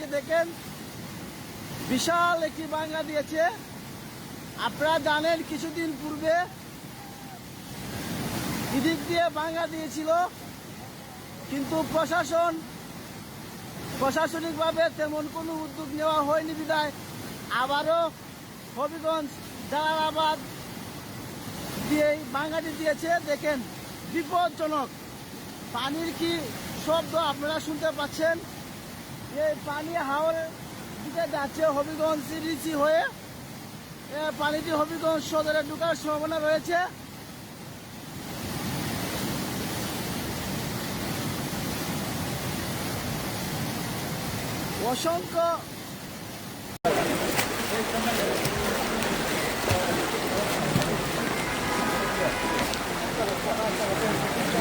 থেকে দেখেন বিশাল একটি ভাঙা দিয়েছে। আপনারা জানেন কিছুদিন পূর্বে এদিক দিয়ে ভাঙা দিয়েছিল, কিন্তু প্রশাসনিকভাবে তেমন কোনো উদ্যোগ নেওয়া হয়নি বিধায় আবারও হবিগঞ্জ জালালাবাদ দিয়ে ভাঙাটি দিয়েছে। দেখেন বিপজ্জনক, পানির কি শব্দ আপনারা শুনতে পাচ্ছেন। এই পানি হাওরের দিকে যাচ্ছে হবিগঞ্জ রিচি হয়ে, পানিটি হবিগঞ্জ সদরে ঢোকার সম্ভাবনা রয়েছে। অসংখ্য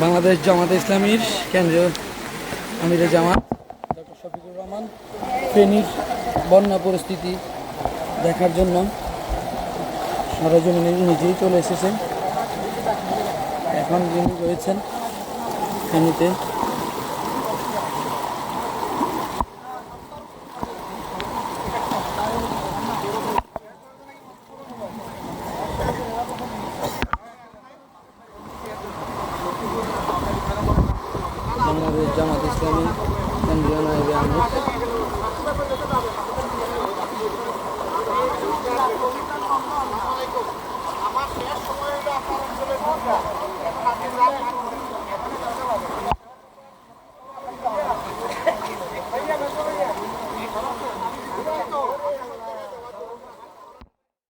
বাংলাদেশ জামাতে ইসলামীর কেন্দ্রীয় আমিরে জামাত ডক্টর শফিকুর রহমান ফেনীর বন্যা পরিস্থিতি দেখার জন্য সরজমিনে নিজেই চলে এসেছেন। এখন যিনি রয়েছেন ফেনীতে। বাংলাদেশ জামাত ইসলামী কেন্দ্রীয় নায়েবে আমির